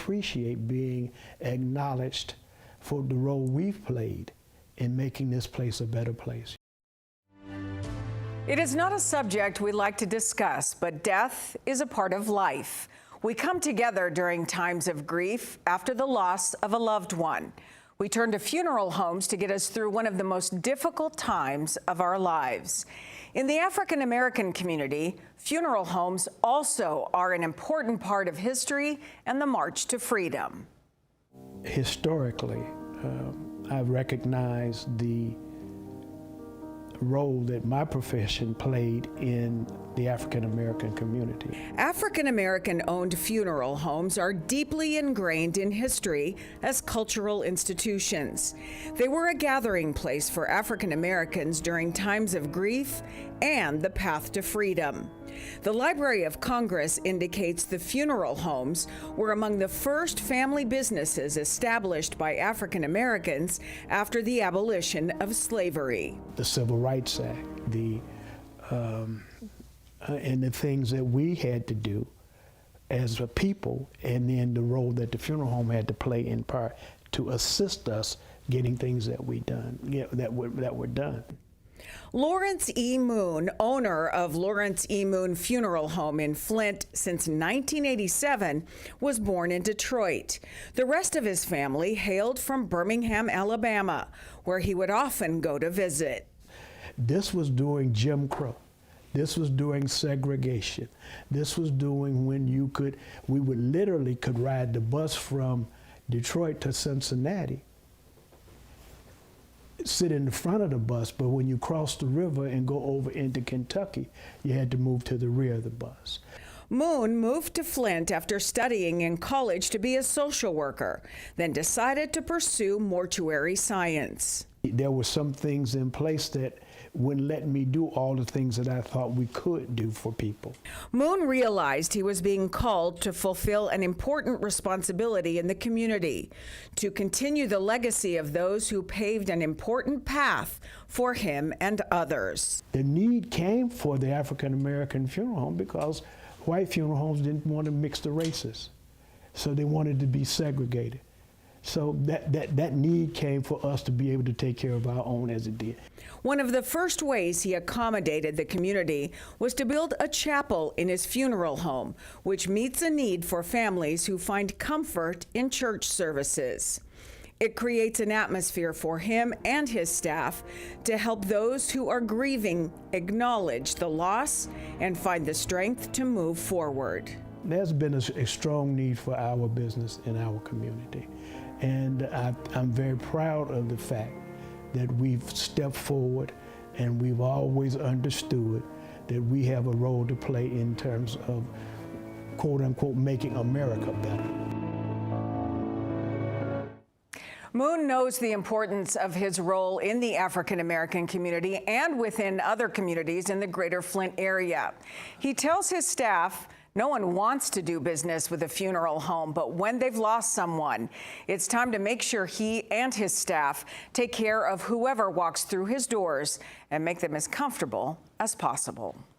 appreciate being acknowledged for the role we've played in making this place a better place. It is not a subject we like to discuss, but death is a part of life. We come together during times of grief after the loss of a loved one. We turn to funeral homes to get us through one of the most difficult times of our lives. In the African American community, funeral homes also are an important part of history and the march to freedom. Historically, I've recognized the role that my profession played in the African American community. African American owned funeral homes are deeply ingrained in history as cultural institutions. They were a gathering place for African Americans during times of grief and the path to freedom. The Library of Congress indicates the funeral homes were among the first family businesses established by African Americans after the abolition of slavery. The Civil Rights Act, and the things that we had to do as a people, and then the role that the funeral home had to play in part to assist us getting things that were done. Lawrence E. Moon, owner of Lawrence E. Moon Funeral Home in Flint since 1987, was born in Detroit. The rest of his family hailed from Birmingham, Alabama, where he would often go to visit. This was during Jim Crow. This was during segregation. This was during when we would literally could ride the bus from Detroit to Cincinnati, sit in the front of the bus, but when you crossed the river and go over into Kentucky, you had to move to the rear of the bus. Moon moved to Flint after studying in college to be a social worker, then decided to pursue mortuary science. There were some things in place that wouldn't let me do all the things that I thought we could do for people. Moon realized he was being called to fulfill an important responsibility in the community, to continue the legacy of those who paved an important path for him and others. The need came for the African American funeral home because white funeral homes didn't want to mix the races, so they wanted to be segregated. So that need came for us to be able to take care of our own as it did. One of the first ways he accommodated the community was to build a chapel in his funeral home, which meets a need for families who find comfort in church services. It creates an atmosphere for him and his staff to help those who are grieving acknowledge the loss and find the strength to move forward. There's been a strong need for our business in our community. And I'm very proud of the fact that we've stepped forward and we've always understood that we have a role to play in terms of, quote unquote, making America better. Moon knows the importance of his role in the African American community and within other communities in the greater Flint area. He tells his staff, no one wants to do business with a funeral home, but when they've lost someone, it's time to make sure he and his staff take care of whoever walks through his doors and make them as comfortable as possible.